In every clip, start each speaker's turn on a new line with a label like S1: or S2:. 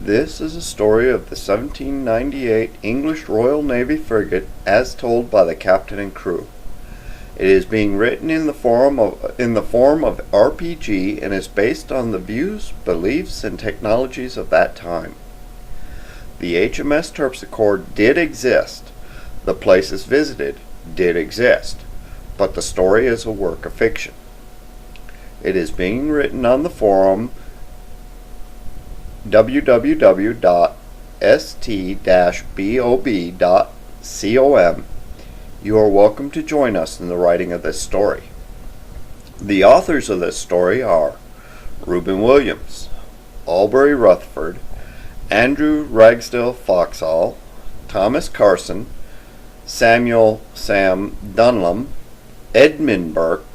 S1: This is a story of the 1798 English Royal Navy frigate as told by the captain and crew. It is being written in the form of RPG and is based on the views, beliefs, and technologies of that time. The HMS Terpsichore did exist. The places visited did exist, but the story is a work of fiction. It is being written on the forum www.st-bob.com. You are welcome to join us in the writing of this story. The authors of this story are Reuben Williams, Aubrey Rutherford, Andrew Ragsdale Foxall, Thomas Carson, Samuel Sam Dunlam, Edmund Burke,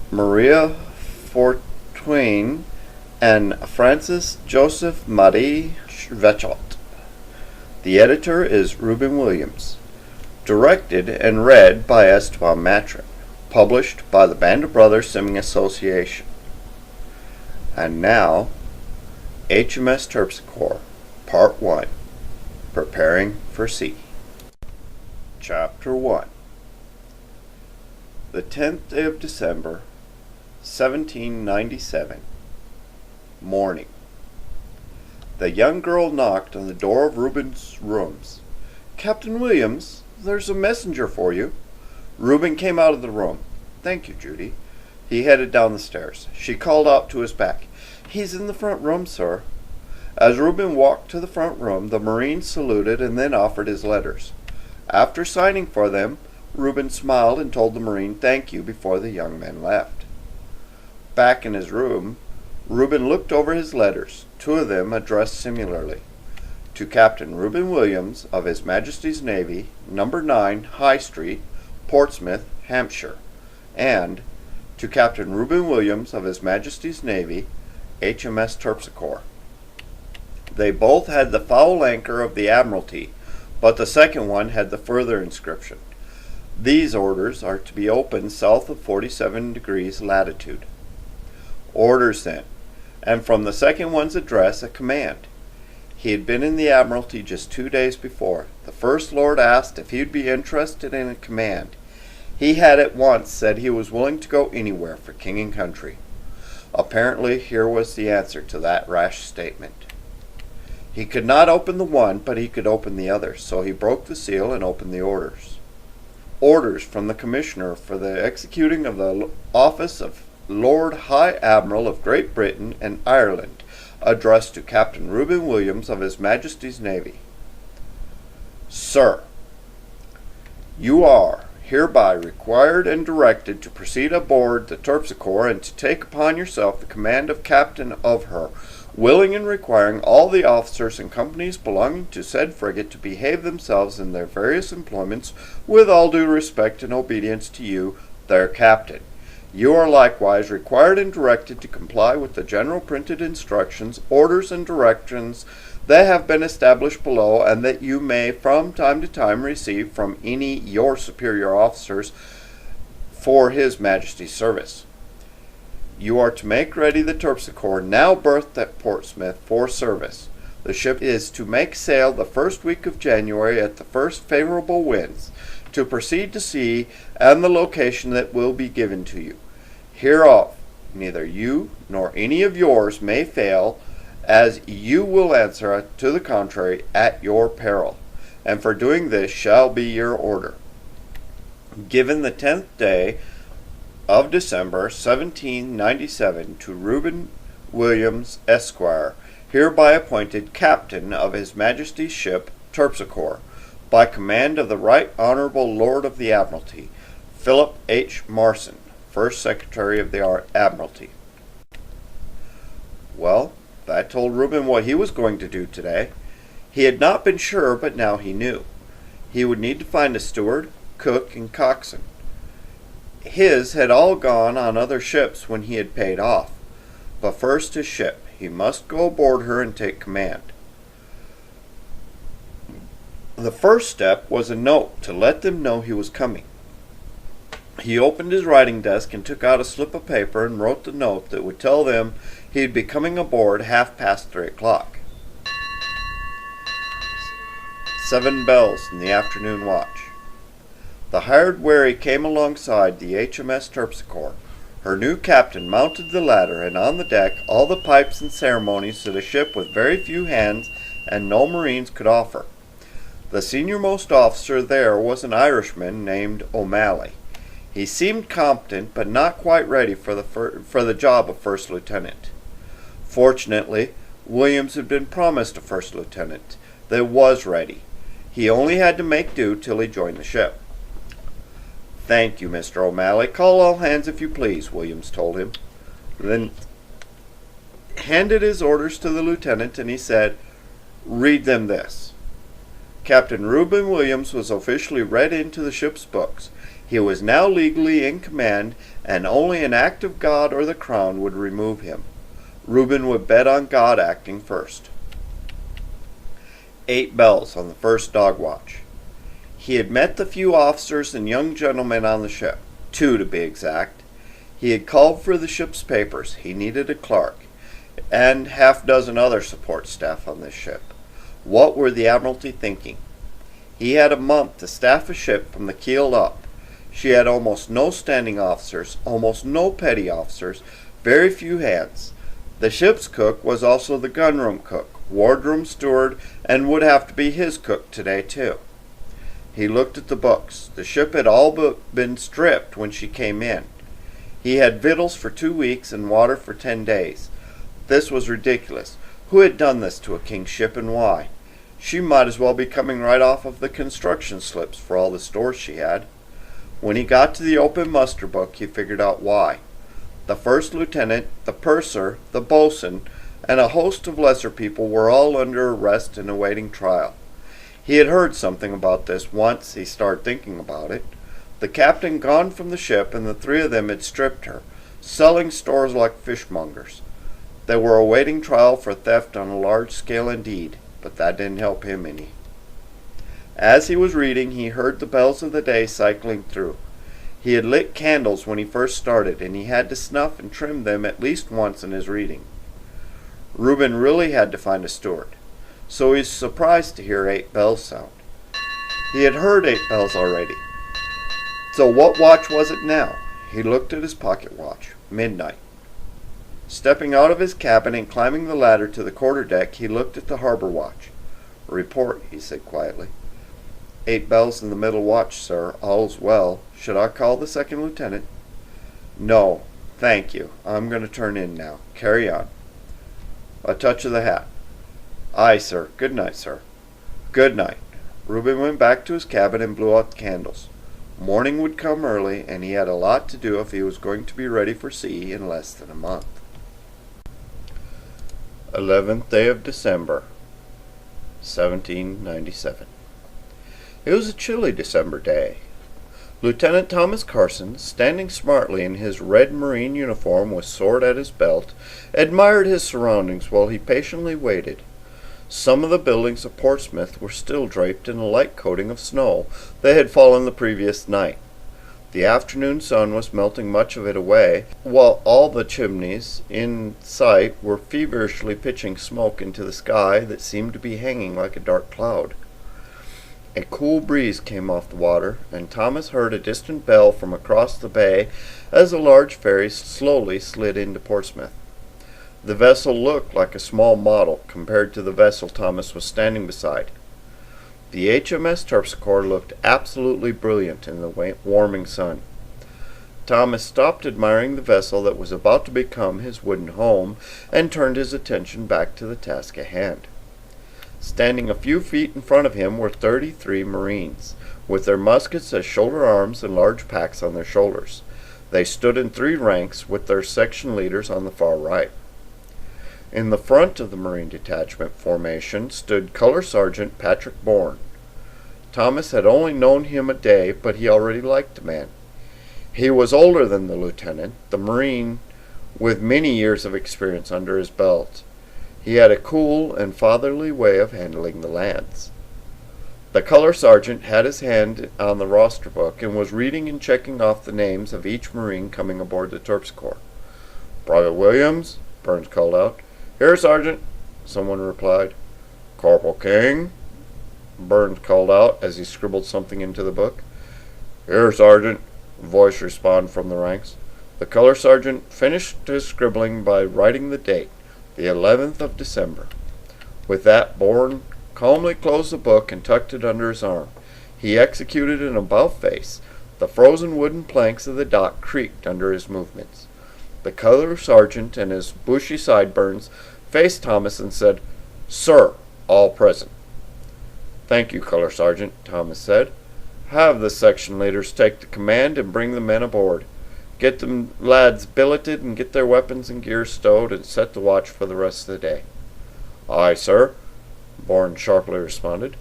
S1: Maria Fortuyn, and Francis Joseph Marie Schwechelt. The editor is Reuben Williams. Directed and read by Esteban Maturin. Published by the Band of Brothers Simming Association. And now, HMS Terpsichore, Part 1, Preparing for Sea. Chapter 1. The 10th day of December, 1797. Morning. The young girl knocked on the door of Reuben's rooms. "Captain Williams, there's a messenger for you." Reuben came out of the room. "Thank you, Judy." He headed down the stairs. She called out to his back, "He's in the front room, sir." As Reuben walked to the front room, the Marine saluted and then offered his letters. After signing for them, Reuben smiled and told the Marine thank you before the young men left. Back in his room, Reuben looked over his letters, two of them addressed similarly. To Captain Reuben Williams of His Majesty's Navy, No. 9 High Street, Portsmouth, Hampshire, and to Captain Reuben Williams of His Majesty's Navy, HMS Terpsichore. They both had the foul anchor of the Admiralty, but the second one had the further inscription. These orders are to be opened south of 47 degrees latitude. Orders then, and from the second one's address a command. He had been in the Admiralty just 2 days before. The First Lord asked if he'd be interested in a command. He had at once said he was willing to go anywhere for king and country. Apparently here was the answer to that rash statement. He could not open the one, but he could open the other, so he broke the seal and opened the orders. Orders from the Commissioner for the executing of the office of Lord High Admiral of Great Britain and Ireland, addressed to Captain Reuben Williams of His Majesty's Navy. Sir, you are hereby required and directed to proceed aboard the Terpsichore and to take upon yourself the command of captain of her, willing and requiring all the officers and companies belonging to said frigate to behave themselves in their various employments with all due respect and obedience to you, their captain. You are likewise required and directed to comply with the general printed instructions, orders, and directions that have been established below, and that you may from time to time receive from any your superior officers for His Majesty's service. You are to make ready the Terpsichore, now berthed at Portsmouth, for service. The ship is to make sail the first week of January at the first favorable winds, to proceed to sea and the location that will be given to you. Hereof neither you nor any of yours may fail, as you will answer to the contrary at your peril, and for doing this shall be your order. Given the 10th day of December 1797 to Reuben Williams, Esquire, hereby appointed Captain of His Majesty's ship Terpsichore, by command of the Right Honourable Lord of the Admiralty, Philip H. Marson, First Secretary of the Admiralty. Well, that told Reuben what he was going to do today. He had not been sure, but now he knew. He would need to find a steward, cook, and coxswain. His had all gone on other ships when he had paid off. But first his ship. He must go aboard her and take command. The first step was a note to let them know he was coming. He opened his writing desk and took out a slip of paper and wrote the note that would tell them he'd be coming aboard 3:30. 7 bells in the afternoon watch. The hired wherry came alongside the HMS Terpsichore. Her new captain mounted the ladder, and on the deck all the pipes and ceremonies that a ship with very few hands and no marines could offer. The senior-most officer there was an Irishman named O'Malley. He seemed competent, but not quite ready for the job of first lieutenant. Fortunately, Williams had been promised a first lieutenant that was ready. He only had to make do till he joined the ship. "Thank you, Mr. O'Malley. Call all hands if you please," Williams told him. Then handed his orders to the lieutenant, and he said, "Read them this." Captain Reuben Williams was officially read into the ship's books. He was now legally in command, and only an act of God or the Crown would remove him. Reuben would bet on God acting first. 8 bells on the first dog watch. He had met the few officers and young gentlemen on the ship, 2 to be exact. He had called for the ship's papers. He needed a clerk, and half-dozen other support staff on this ship. What were the Admiralty thinking? He had a month to staff a ship from the keel up. She had almost no standing officers, almost no petty officers, very few hands. The ship's cook was also the gunroom cook, wardroom steward, and would have to be his cook today too. He looked at the books. The ship had all but been stripped when she came in. He had victuals for 2 weeks and water for 10 days. This was ridiculous. Who had done this to a king's ship, and why? She might as well be coming right off of the construction slips for all the stores she had. When he got to the open muster book, he figured out why. The first lieutenant, the purser, the boatswain, and a host of lesser people were all under arrest and awaiting trial. He had heard something about this once he started thinking about it. The captain gone from the ship, and the 3 of them had stripped her, selling stores like fishmongers. They were awaiting trial for theft on a large scale indeed, but that didn't help him any. As he was reading, he heard the bells of the day cycling through. He had lit candles when he first started, and he had to snuff and trim them at least once in his reading. Reuben really had to find a steward, so he was surprised to hear 8 bells sound. He had heard 8 bells already. So what watch was it now? He looked at his pocket watch. Midnight. Stepping out of his cabin and climbing the ladder to the quarterdeck, he looked at the harbor watch. "Report," he said quietly. 8 bells in the middle watch, sir. All's well. Should I call the second lieutenant?" "No, thank you. I'm going to turn in now. Carry on." A touch of the hat. "Aye, sir. Good night, sir." "Good night." Reuben went back to his cabin and blew out the candles. Morning would come early, and he had a lot to do if he was going to be ready for sea in less than a month. 11th day of December, 1797. It was a chilly December day. Lieutenant Thomas Carson, standing smartly in his red marine uniform with sword at his belt, admired his surroundings while he patiently waited. Some of the buildings of Portsmouth were still draped in a light coating of snow that had fallen the previous night. The afternoon sun was melting much of it away, while all the chimneys in sight were feverishly pitching smoke into the sky that seemed to be hanging like a dark cloud. A cool breeze came off the water, and Thomas heard a distant bell from across the bay as a large ferry slowly slid into Portsmouth. The vessel looked like a small model compared to the vessel Thomas was standing beside. The HMS Terpsichore looked absolutely brilliant in the warming sun. Thomas stopped admiring the vessel that was about to become his wooden home and turned his attention back to the task at hand. Standing a few feet in front of him were 33 Marines, with their muskets as shoulder arms and large packs on their shoulders. They stood in 3 ranks, with their section leaders on the far right. In the front of the Marine detachment formation stood Color Sergeant Patrick Bourne. Thomas had only known him a day, but he already liked the man. He was older than the lieutenant, the Marine with many years of experience under his belt. He had a cool and fatherly way of handling the lads. The color sergeant had his hand on the roster book and was reading and checking off the names of each Marine coming aboard the Terpsichore. "Private Williams," Burns called out. "Here, Sergeant," someone replied. "Corporal King." Burns called out as he scribbled something into the book. "Here, Sergeant," a voice responded from the ranks. The color sergeant finished his scribbling by writing the date, the 11th of December. With that, Bourne calmly closed the book and tucked it under his arm. He executed an about-face. The frozen wooden planks of the dock creaked under his movements. The color sergeant and his bushy sideburns faced Thomas and said, "Sir, all present." "Thank you, color sergeant," Thomas said. "Have the section leaders take the command and bring the men aboard. Get them lads billeted and get their weapons and gear stowed and set the watch for the rest of the day." "Aye, sir," Bourne sharply responded.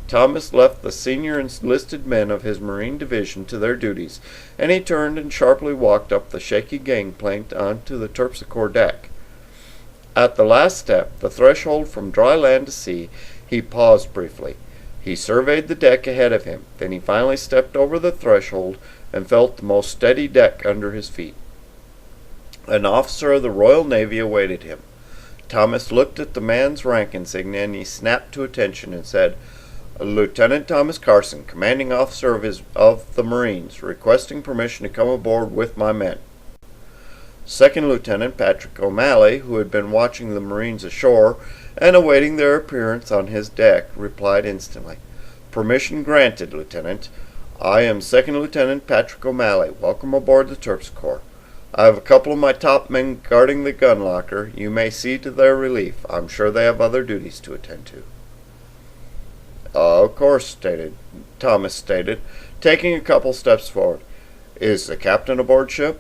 S1: Thomas left the senior enlisted men of his Marine division to their duties, and he turned and sharply walked up the shaky gangplank onto the Terpsichore deck. At the last step, the threshold from dry land to sea, he paused briefly. He surveyed the deck ahead of him. Then he finally stepped over the threshold and felt the most steady deck under his feet. An officer of the Royal Navy awaited him. Thomas looked at the man's rank insignia, and he snapped to attention and said, "Lieutenant Thomas Carson, commanding officer of the Marines, requesting permission to come aboard with my men." Second Lieutenant Patrick O'Malley, who had been watching the Marines ashore and awaiting their appearance on his deck, replied instantly, "Permission granted, Lieutenant. I am Second Lieutenant Patrick O'Malley. Welcome aboard the Terpsichore. I have a couple of my top men guarding the gun locker. You may see to their relief. I'm sure they have other duties to attend to." "Of course," Thomas stated, taking a couple steps forward. "Is the captain aboard ship?"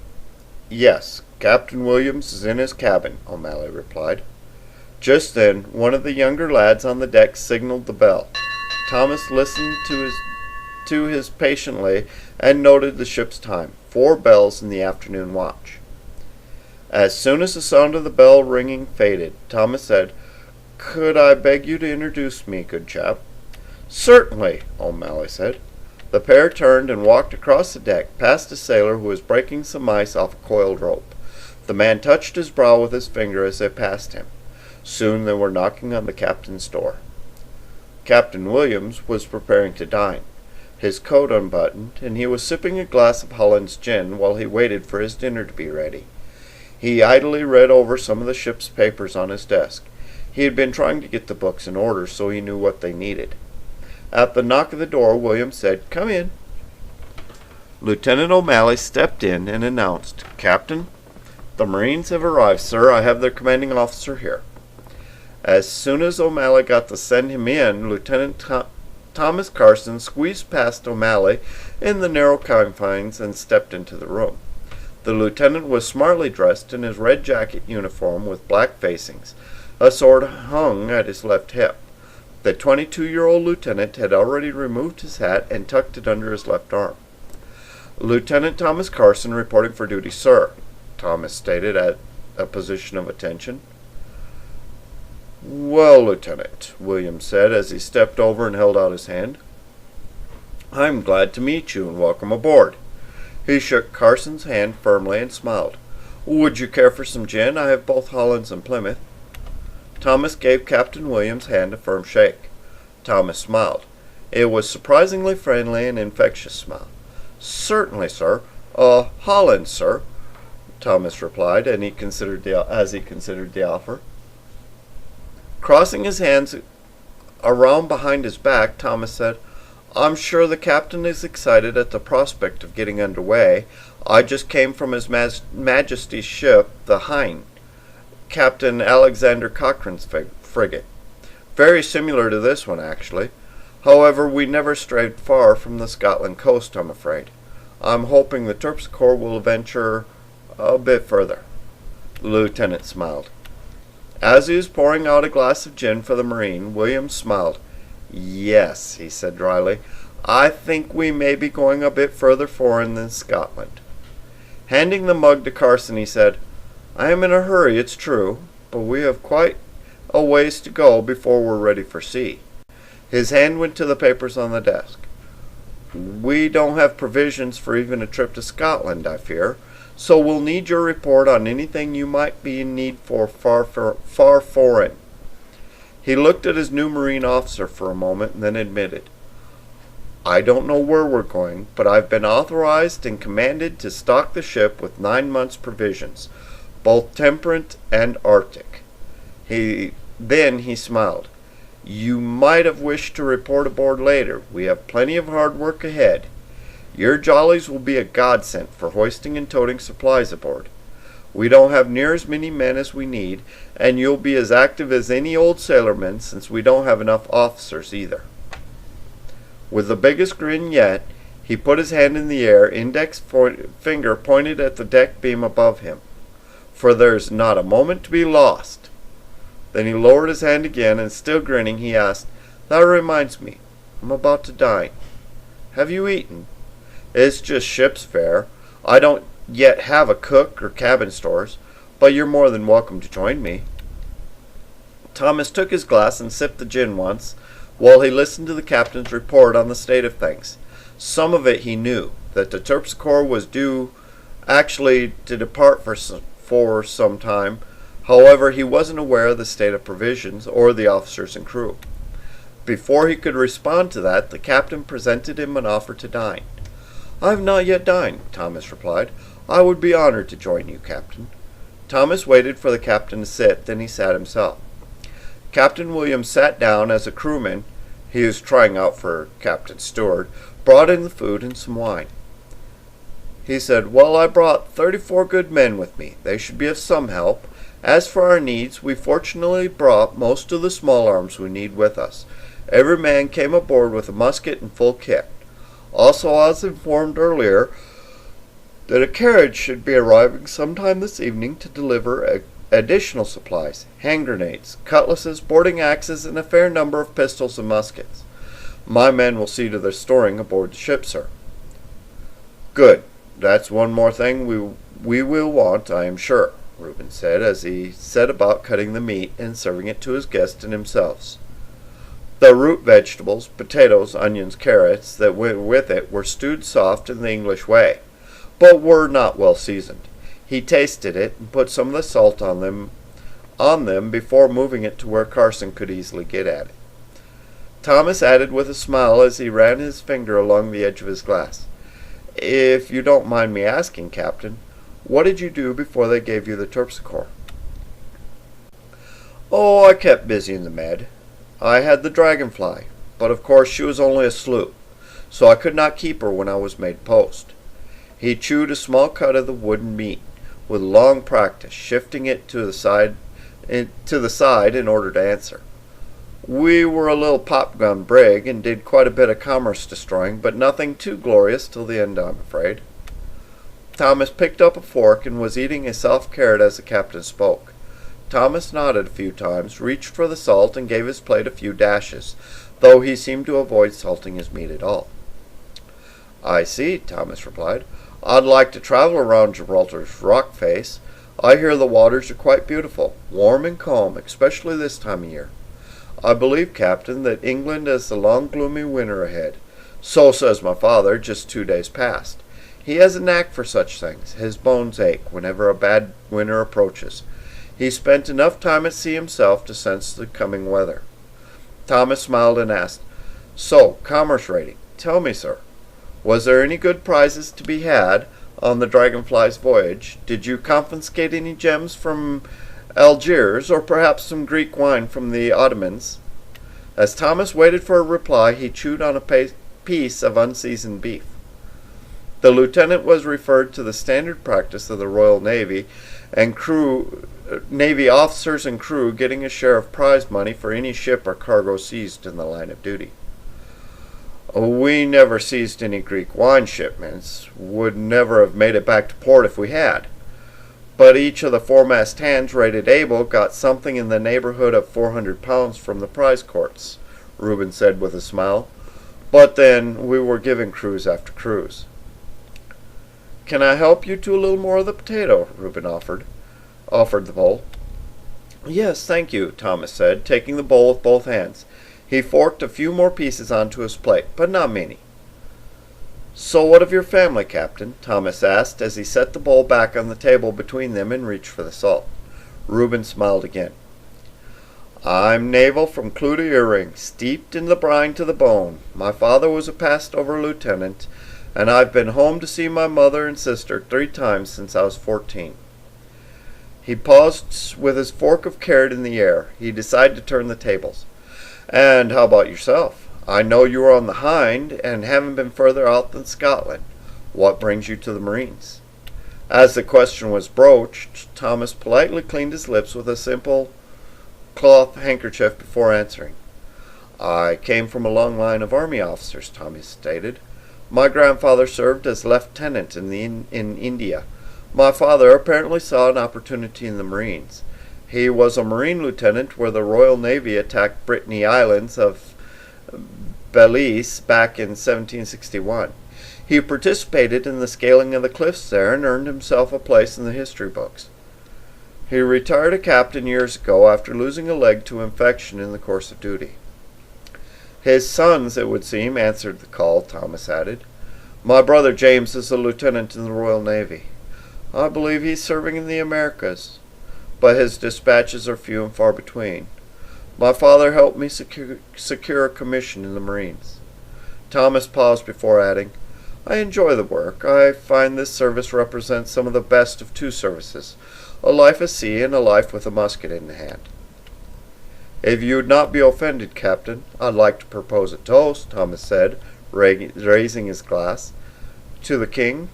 S1: "Yes, Captain Williams is in his cabin," O'Malley replied. Just then, one of the younger lads on the deck signaled the bell. Thomas listened to his patiently and noted the ship's time, 4 bells in the afternoon watch. As soon as the sound of the bell ringing faded, Thomas said, "Could I beg you to introduce me, good chap?" "Certainly," O'Malley said. The pair turned and walked across the deck, past a sailor who was breaking some ice off a coiled rope. The man touched his brow with his finger as they passed him. Soon they were knocking on the captain's door. Captain Williams was preparing to dine. His coat unbuttoned, and he was sipping a glass of Holland's gin while he waited for his dinner to be ready. He idly read over some of the ship's papers on his desk. He had been trying to get the books in order so he knew what they needed. At the knock of the door, Williams said, "Come in." Lieutenant O'Malley stepped in and announced, "Captain, the Marines have arrived, sir. I have their commanding officer here." As soon as O'Malley got to send him in, Lieutenant Thomas Carson squeezed past O'Malley in the narrow confines and stepped into the room. The lieutenant was smartly dressed in his red jacket uniform with black facings. A sword hung at his left hip. The 22-year-old lieutenant had already removed his hat and tucked it under his left arm. "Lieutenant Thomas Carson reporting for duty, sir," Thomas stated at a position of attention. "Well, Lieutenant," Williams said as he stepped over and held out his hand. "I'm glad to meet you and welcome aboard." He shook Carson's hand firmly and smiled. "Would you care for some gin? I have both Hollands and Plymouth." Thomas gave Captain Williams' hand a firm shake. Thomas smiled. It was surprisingly friendly and infectious smile. "Certainly, sir. Holland, sir," Thomas replied, and he considered the offer. Crossing his hands around behind his back, Thomas said, "I'm sure the captain is excited at the prospect of getting underway. I just came from His Majesty's ship, the Hine, Captain Alexander Cochrane's frigate. Very similar to this one, actually. However, we never strayed far from the Scotland coast, I'm afraid. I'm hoping the Terpsichore will venture a bit further." The lieutenant smiled. As he was pouring out a glass of gin for the Marine, Williams smiled. "Yes," he said dryly, "I think we may be going a bit further foreign than Scotland." Handing the mug to Carson, he said, "I am in a hurry, it's true, but we have quite a ways to go before we're ready for sea." His hand went to the papers on the desk. "We don't have provisions for even a trip to Scotland, I fear, so we'll need your report on anything you might be in need for far foreign." He looked at his new Marine officer for a moment and then admitted, "I don't know where we're going, but I've been authorized and commanded to stock the ship with 9 months' provisions, both temperate and Arctic." Then he smiled. "You might have wished to report aboard later. We have plenty of hard work ahead. Your jollies will be a godsend for hoisting and toting supplies aboard. We don't have near as many men as we need, and you'll be as active as any old sailorman, since we don't have enough officers either." With the biggest grin yet, he put his hand in the air, index finger pointed at the deck beam above him. "For there's not a moment to be lost." Then he lowered his hand again, and still grinning, he asked, "That reminds me, I'm about to dine. Have you eaten? It's just ship's fare. I don't yet have a cook or cabin stores, but you're more than welcome to join me." Thomas took his glass and sipped the gin once, while he listened to the captain's report on the state of things. Some of it he knew, that the Terpsichore was due actually to depart for some time. However, he wasn't aware of the state of provisions or the officers and crew. Before he could respond to that, the captain presented him an offer to dine. "I have not yet dined," Thomas replied. "I would be honored to join you, Captain." Thomas waited for the captain to sit, then he sat himself. Captain Williams sat down as a crewman, he was trying out for captain steward, brought in the food and some wine. He said, "Well, I brought 34 good men with me. They should be of some help. As for our needs, we fortunately brought most of the small arms we need with us. Every man came aboard with a musket and full kit. Also, I was informed earlier that a carriage should be arriving sometime this evening to deliver additional supplies, hand grenades, cutlasses, boarding axes, and a fair number of pistols and muskets. My men will see to their storing aboard the ship, sir." "Good. That's one more thing we will want, I am sure," Reuben said, as he set about cutting the meat and serving it to his guest and himself. The root vegetables, potatoes, onions, carrots, that went with it were stewed soft in the English way, but were not well seasoned. He tasted it and put some of the salt on them before moving it to where Carson could easily get at it. Thomas added with a smile as he ran his finger along the edge of his glass, "If you don't mind me asking, Captain, what did you do before they gave you the Terpsichore?" "Oh, I kept busy in the Med. I had the Dragonfly, but of course she was only a sloop, so I could not keep her when I was made post." He chewed a small cut of the wooden meat, with long practice, shifting it to the side in order to answer. "We were a little pop-gun brig and did quite a bit of commerce destroying, but nothing too glorious till the end, I'm afraid." Thomas picked up a fork and was eating a soft carrot as the captain spoke. Thomas nodded a few times, reached for the salt, and gave his plate a few dashes, though he seemed to avoid salting his meat at all. "I see," Thomas replied. "I'd like to travel around Gibraltar's rock face. I hear the waters are quite beautiful, warm and calm, especially this time of year. I believe, Captain, that England has a long gloomy winter ahead. So says my father, just 2 days past. He has a knack for such things. His bones ache whenever a bad winter approaches. He spent enough time at sea himself to sense the coming weather." Thomas smiled and asked, "So, commerce rating. Tell me, sir, was there any good prizes to be had on the Dragonfly's voyage? Did you confiscate any gems from Algiers, or perhaps some Greek wine from the Ottomans?" As Thomas waited for a reply, he chewed on a piece of unseasoned beef. The lieutenant was referred to the standard practice of the Royal Navy, and Navy officers and crew getting a share of prize money for any ship or cargo seized in the line of duty. "We never seized any Greek wine shipments. Would never have made it back to port if we had. But each of the foremast hands rated able got something in the neighborhood of 400 pounds from the prize courts," Reuben said with a smile. "But then we were given cruise after cruise." "Can I help you to a little more of the potato?" Reuben offered the bowl. "Yes, thank you," Thomas said, taking the bowl with both hands. He forked a few more pieces onto his plate, but not many. "So what of your family, Captain?" Thomas asked as he set the bowl back on the table between them and reached for the salt. Reuben smiled again. I'm naval from clew to earring, steeped in the brine to the bone. My father was a passed-over lieutenant, and I've been home to see my mother and sister 3 times since I was 14. He paused with his fork of carrot in the air. He decided to turn the tables. And how about yourself? I know you were on the Hind and haven't been further out than Scotland. What brings you to the Marines? As the question was broached, Thomas politely cleaned his lips with a simple cloth handkerchief before answering. I came from a long line of army officers, Thomas stated. My grandfather served as lieutenant in India. My father apparently saw an opportunity in the Marines. He was a Marine lieutenant where the Royal Navy attacked Brittany Islands of Belize back in 1761. He participated in the scaling of the cliffs there and earned himself a place in the history books. He retired a captain years ago after losing a leg to infection in the course of duty. His sons, it would seem, answered the call, Thomas added. My brother James is a lieutenant in the Royal Navy. I believe he's serving in the Americas, but his dispatches are few and far between. My father helped me secure a commission in the Marines. Thomas paused before adding, I enjoy the work. I find this service represents some of the best of 2 services, a life at sea and a life with a musket in the hand. If you would not be offended, Captain, I'd like to propose a toast, Thomas said, raising his glass, to the King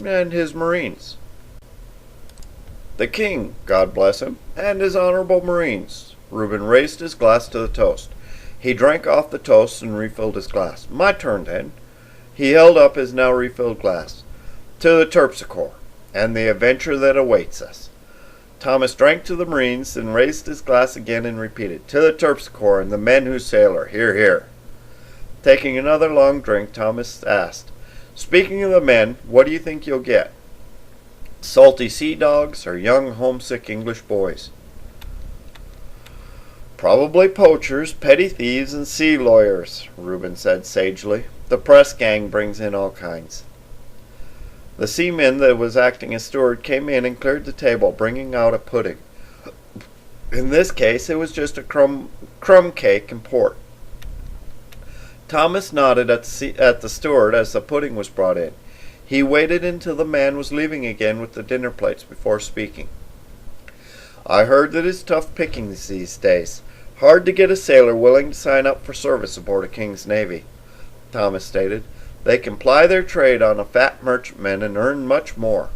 S1: and his Marines. The King, God bless him, and his honorable Marines. Reuben raised his glass to the toast. He drank off the toast and refilled his glass. My turn, then. He held up his now refilled glass. To the Terpsichore, and the adventure that awaits us. Thomas drank to the Marines, then raised his glass again and repeated, To the Terpsichore and the men who sail her. Hear, hear. Taking another long drink, Thomas asked, Speaking of the men, what do you think you'll get? Salty sea dogs or young homesick English boys? Probably poachers, petty thieves, and sea lawyers, Reuben said sagely. The press gang brings in all kinds. The seaman that was acting as steward came in and cleared the table, bringing out a pudding. In this case, it was just a crumb cake and port. Thomas nodded at the steward as the pudding was brought in. He waited until the man was leaving again with the dinner plates before speaking. I heard that it's tough pickings these days. Hard to get a sailor willing to sign up for service aboard a King's Navy, Thomas stated. They can ply their trade on a fat merchantman and earn much more.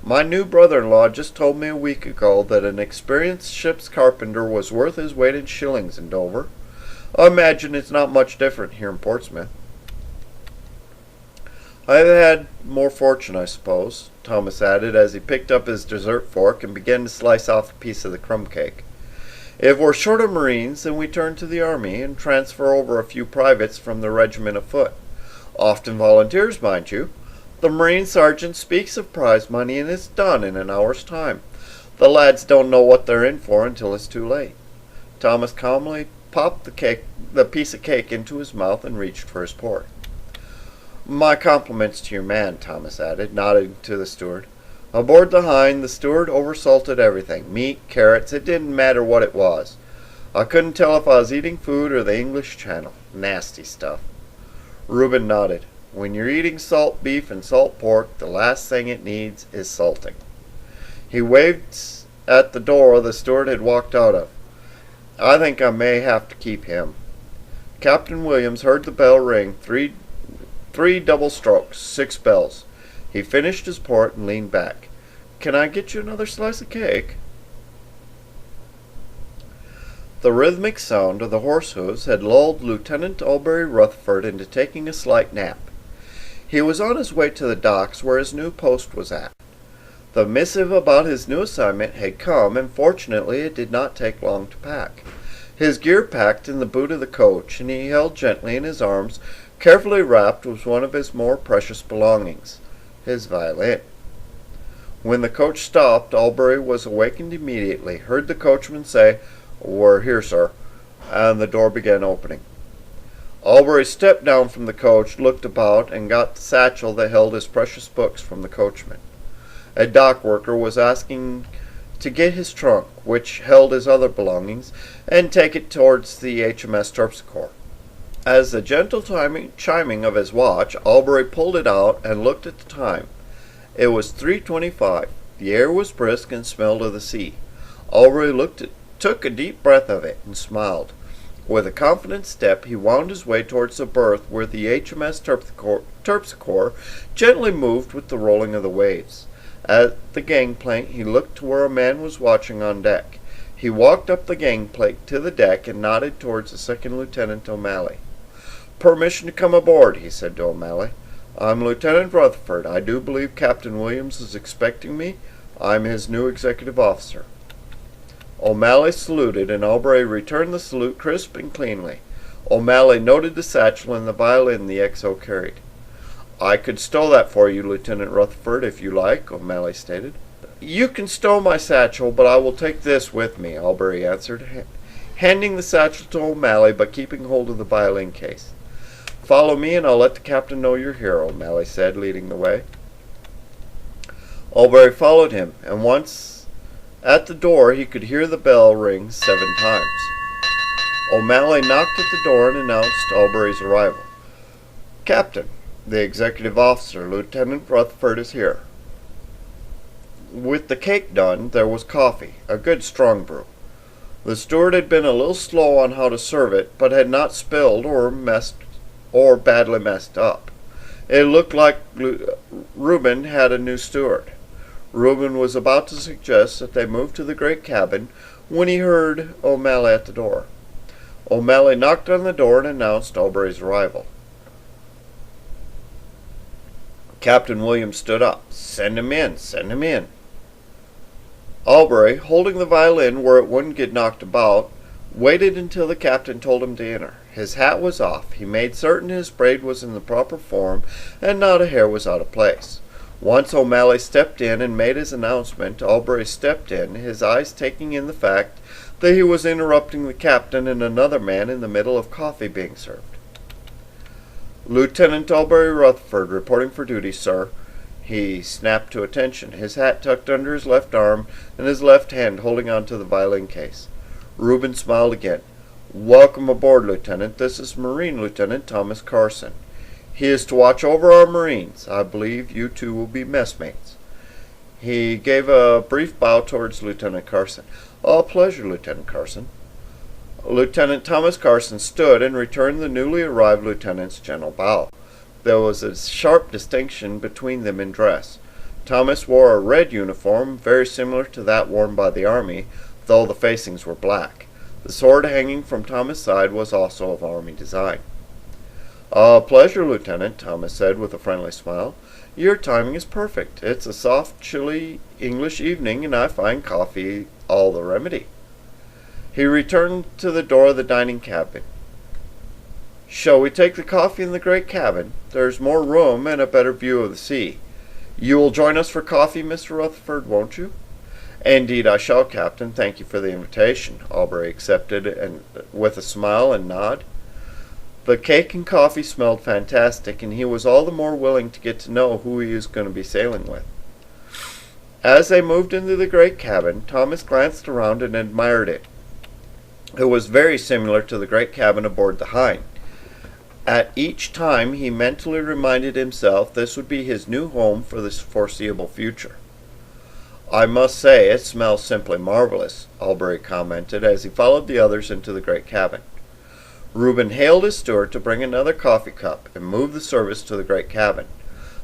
S1: My new brother-in-law just told me a week ago that an experienced ship's carpenter was worth his weight in shillings in Dover. I imagine it's not much different here in Portsmouth. I've had more fortune, I suppose, Thomas added as he picked up his dessert fork and began to slice off a piece of the crumb cake. If we're short of Marines, then we turn to the Army and transfer over a few privates from the regiment of foot. Often volunteers, mind you. The Marine sergeant speaks of prize money and it's done in an hour's time. The lads don't know what they're in for until it's too late. Thomas calmly popped the piece of cake into his mouth and reached for his port. My compliments to your man, Thomas added, nodding to the steward. Aboard the Hind, the steward oversalted everything. Meat, carrots, it didn't matter what it was. I couldn't tell if I was eating food or the English Channel. Nasty stuff. Reuben nodded. When you're eating salt beef and salt pork, the last thing it needs is salting. He waved at the door the steward had walked out of. I think I may have to keep him. Captain Williams heard the bell ring, three double strokes, 6 bells. He finished his port and leaned back. Can I get you another slice of cake? The rhythmic sound of the horse hoofs had lulled Lieutenant Albury Rutherford into taking a slight nap. He was on his way to the docks where his new post was at. The missive about his new assignment had come, and fortunately it did not take long to pack. His gear packed in the boot of the coach, and he held gently in his arms, carefully wrapped, was one of his more precious belongings, his violin. When the coach stopped, Albury was awakened immediately, heard the coachman say, We're here, sir, and the door began opening. Albury stepped down from the coach, looked about, and got the satchel that held his precious books from the coachman. A dock worker was asking to get his trunk, which held his other belongings, and take it towards the HMS Terpsichore. As the gentle chiming of his watch, Albury pulled it out and looked at the time. It was 3:25. The air was brisk and smelled of the sea. Albury took a deep breath of it and smiled. With a confident step, he wound his way towards the berth where the HMS Terpsichore gently moved with the rolling of the waves. At the gangplank, he looked to where a man was watching on deck. He walked up the gangplank to the deck and nodded towards the second Lieutenant O'Malley. "Permission to come aboard," he said to O'Malley. "I'm Lieutenant Rutherford. I do believe Captain Williams is expecting me. I'm his new executive officer." O'Malley saluted, and Albury returned the salute crisp and cleanly. O'Malley noted the satchel and the violin the XO carried. "I could stow that for you, Lieutenant Rutherford, if you like," O'Malley stated. "You can stow my satchel, but I will take this with me," Albury answered, handing the satchel to O'Malley but keeping hold of the violin case. "Follow me, and I'll let the captain know you're here," O'Malley said, leading the way. Albury followed him, and once at the door he could hear the bell ring 7 times. O'Malley knocked at the door and announced Albury's arrival. "Captain, the executive officer, Lieutenant Rutherford, is here." With the cake done, there was coffee, a good strong brew. The steward had been a little slow on how to serve it, but had not spilled or badly messed up. It looked like Reuben had a new steward. Reuben was about to suggest that they move to the great cabin when he heard O'Malley at the door. O'Malley knocked on the door and announced Albury's arrival. Captain Williams stood up. "Send him in, send him in." Albury, holding the violin where it wouldn't get knocked about, waited until the captain told him to enter. His hat was off. He made certain his braid was in the proper form and not a hair was out of place. Once O'Malley stepped in and made his announcement, Albury stepped in, his eyes taking in the fact that he was interrupting the captain and another man in the middle of coffee being served. "Lieutenant Albury Rutherford, reporting for duty, sir." He snapped to attention, his hat tucked under his left arm and his left hand holding on to the violin case. Reuben smiled again. "Welcome aboard, Lieutenant. This is Marine Lieutenant Thomas Carson. He is to watch over our Marines. I believe you two will be messmates." He gave a brief bow towards Lieutenant Carson. "A pleasure, Lieutenant Carson." Lieutenant Thomas Carson stood and returned the newly arrived lieutenant's gentle bow. There was a sharp distinction between them in dress. Thomas wore a red uniform, very similar to that worn by the army, though the facings were black. The sword hanging from Thomas' side was also of army design. "A pleasure, Lieutenant," Thomas said with a friendly smile. "Your timing is perfect. It's a soft, chilly English evening, and I find coffee all the remedy." He returned to the door of the dining cabin. "Shall we take the coffee in the great cabin? There's more room and a better view of the sea. You will join us for coffee, Mr. Rutherford, won't you?" "Indeed I shall, Captain. Thank you for the invitation." Albury accepted and with a smile and nod. The cake and coffee smelled fantastic, and he was all the more willing to get to know who he was going to be sailing with. As they moved into the great cabin, Thomas glanced around and admired it. It was very similar to the great cabin aboard the Hind. At each time he mentally reminded himself this would be his new home for the foreseeable future. "I must say it smells simply marvelous," Albury commented as he followed the others into the great cabin. Reuben hailed his steward to bring another coffee cup and move the service to the great cabin,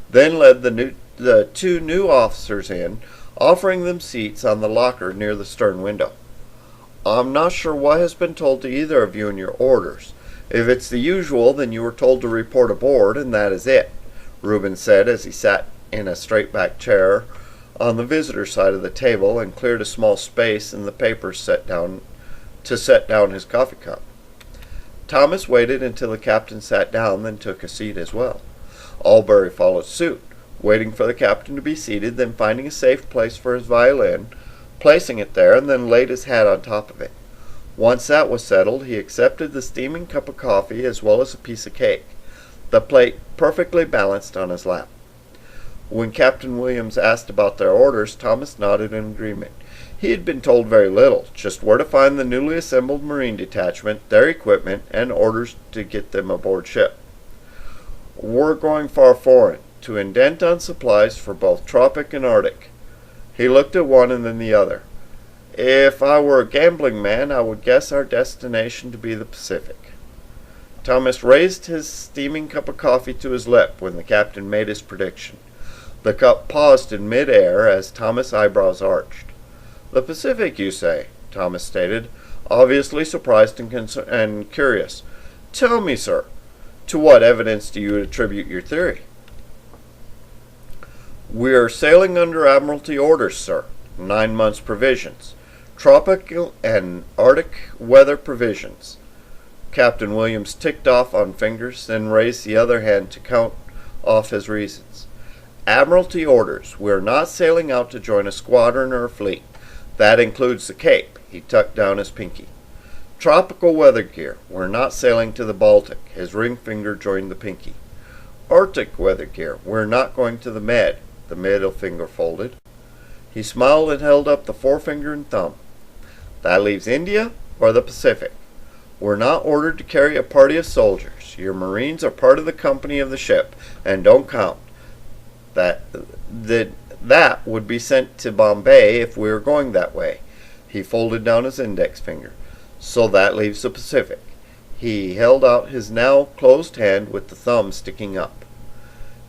S1: then led the 2 new officers in, offering them seats on the locker near the stern window. "I'm not sure what has been told to either of you in your orders. If it's the usual, then you were told to report aboard, and that is it," Reuben said as he sat in a straight-back chair on the visitor side of the table and cleared a small space in the papers set down his coffee cup. Thomas waited until the captain sat down, then took a seat as well. Albury followed suit, waiting for the captain to be seated, then finding a safe place for his violin, placing it there, and then laid his hat on top of it. Once that was settled, he accepted the steaming cup of coffee as well as a piece of cake, the plate perfectly balanced on his lap. When Captain Williams asked about their orders, Thomas nodded in agreement. He had been told very little, just where to find the newly assembled Marine detachment, their equipment, and orders to get them aboard ship. "We're going far foreign, to indent on supplies for both tropic and Arctic." He looked at one and then the other. "If I were a gambling man, I would guess our destination to be the Pacific." Thomas raised his steaming cup of coffee to his lip when the captain made his prediction. The cup paused in mid-air as Thomas' eyebrows arched. "The Pacific, you say?" Thomas stated, obviously surprised and curious. "Tell me, sir, to what evidence do you attribute your theory?" "We are sailing under Admiralty orders, sir. 9 months' provisions. Tropical and Arctic weather provisions." Captain Williams ticked off on fingers, then raised the other hand to count off his reasons. "Admiralty orders. We are not sailing out to join a squadron or a fleet. That includes the Cape." He tucked down his pinky. "Tropical weather gear. We're not sailing to the Baltic." His ring finger joined the pinky. "Arctic weather gear. We're not going to the Med." The middle finger folded. He smiled and held up the forefinger and thumb. "That leaves India or the Pacific. We're not ordered to carry a party of soldiers. Your Marines are part of the company of the ship and don't count. That would be sent to Bombay if we were going that way." He folded down his index finger. "So that leaves the Pacific." He held out his now closed hand with the thumb sticking up.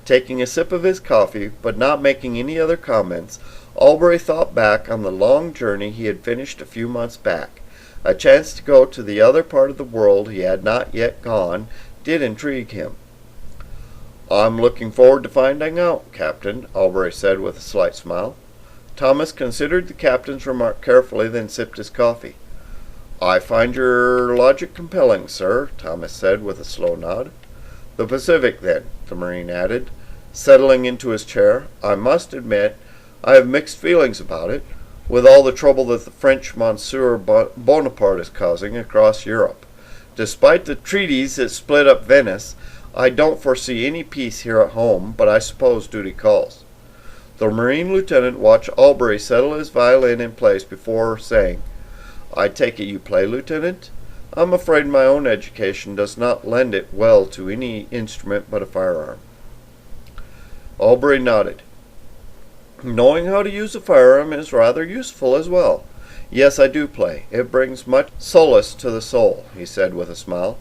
S1: Taking a sip of his coffee, but not making any other comments, Albury thought back on the long journey he had finished a few months back. A chance to go to the other part of the world he had not yet gone did intrigue him. "I'm looking forward to finding out, Captain," Albury said with a slight smile. Thomas considered the captain's remark carefully, then sipped his coffee. "I find your logic compelling, sir," Thomas said with a slow nod. "The Pacific, then," the Marine added, settling into his chair. "I must admit I have mixed feelings about it, with all the trouble that the French Monsieur Bonaparte is causing across Europe. Despite the treaties that split up Venice, I don't foresee any peace here at home, but I suppose duty calls." The Marine lieutenant watched Albury settle his violin in place before saying, "I take it you play, Lieutenant? I'm afraid my own education does not lend it well to any instrument but a firearm." Albury nodded. "Knowing how to use a firearm is rather useful as well. Yes, I do play. It brings much solace to the soul," he said with a smile.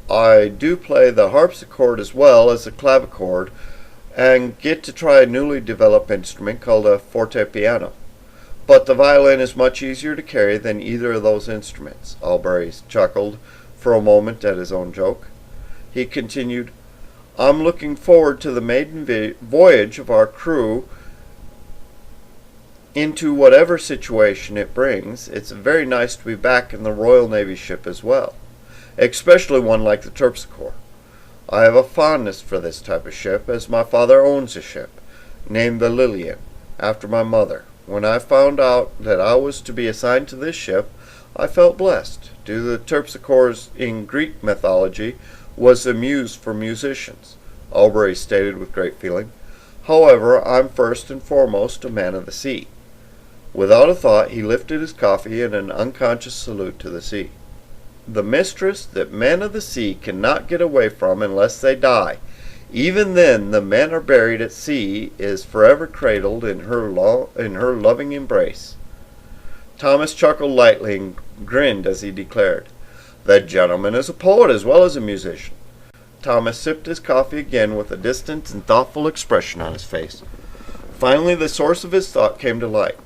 S1: "I do play the harpsichord as well as the clavichord, and get to try a newly developed instrument called a fortepiano. But the violin is much easier to carry than either of those instruments." Albury chuckled for a moment at his own joke. He continued, "I'm looking forward to the maiden voyage of our crew into whatever situation it brings. It's very nice to be back in the Royal Navy ship as well, especially one like the Terpsichore. I have a fondness for this type of ship, as my father owns a ship, named the Lilian, after my mother. When I found out that I was to be assigned to this ship, I felt blessed. The Terpsichore in Greek mythology was the muse for musicians," Albury stated with great feeling. "However, I'm first and foremost a man of the sea." Without a thought, he lifted his coffee in an unconscious salute to the sea. "The mistress that men of the sea cannot get away from unless they die. Even then, the men are buried at sea, is forever cradled in her loving embrace." Thomas chuckled lightly and grinned as he declared, "That gentleman is a poet as well as a musician." Thomas sipped his coffee again with a distant and thoughtful expression on his face. Finally, the source of his thought came to light.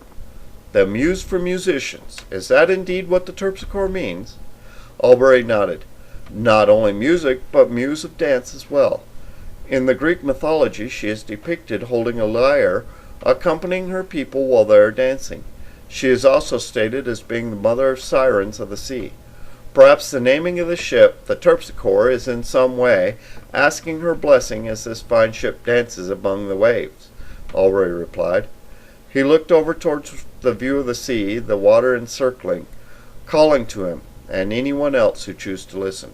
S1: "The muse for musicians. Is that indeed what the Terpsichore means?" Albury nodded. "Not only music, but muse of dance as well. In the Greek mythology she is depicted holding a lyre, accompanying her people while they are dancing. She is also stated as being the mother of sirens of the sea. Perhaps the naming of the ship, the Terpsichore, is in some way asking her blessing as this fine ship dances among the waves," Albury replied. He looked over towards the view of the sea, the water encircling, calling to him and anyone else who chose to listen.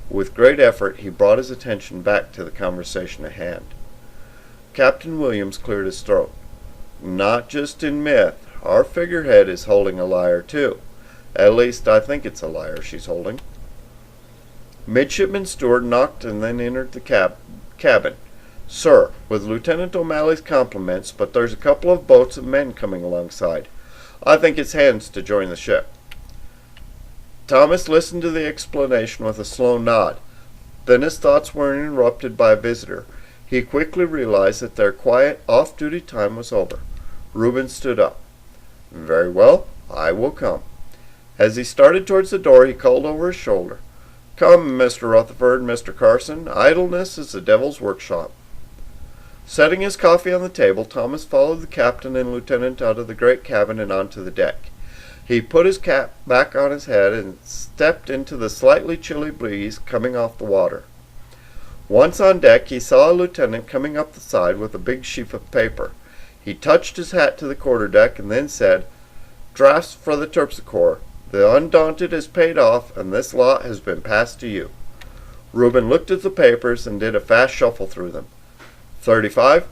S1: With great effort he brought his attention back to the conversation at hand. Captain Williams cleared his throat. "Not just in myth. our figurehead is holding a lyre too. At least I think it's a lyre she's holding." Midshipman Stewart knocked and then entered the cabin. "Sir, with Lieutenant O'Malley's compliments, but there's a couple of boats and men coming alongside. I think it's hands to join the ship." Thomas listened to the explanation with a slow nod. Then his thoughts were interrupted by a visitor. He quickly realized that their quiet, off-duty time was over. Reuben stood up. "Very well, I will come." As he started towards the door, he called over his shoulder, "Come, Mr. Rutherford, Mr. Carson. Idleness is the devil's workshop." Setting his coffee on the table, Thomas followed the captain and lieutenant out of the great cabin and onto the deck. He put his cap back on his head and stepped into the slightly chilly breeze coming off the water. Once on deck, he saw a lieutenant coming up the side with a big sheaf of paper. He touched his hat to the quarterdeck and then said, "Drafts for the Terpsichore. The Undaunted is paid off, and this lot has been passed to you." Reuben looked at the papers and did a fast shuffle through them. 35?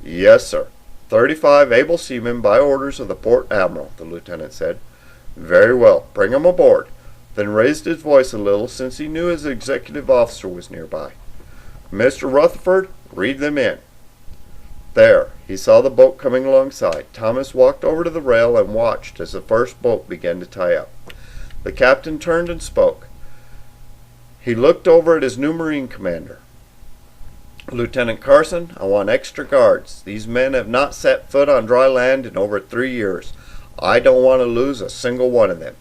S1: "Yes, sir. 35 able seamen by orders of the Port Admiral," the lieutenant said. "Very well. Bring 'em aboard," then raised his voice a little since he knew his executive officer was nearby. "Mr. Rutherford, read them in." There, he saw the boat coming alongside. Thomas walked over to the rail and watched as the first boat began to tie up. The captain turned and spoke. He looked over at his new Marine commander. "Lieutenant Carson, I want extra guards. These men have not set foot on dry land in over 3 years. I don't want to lose a single one of them."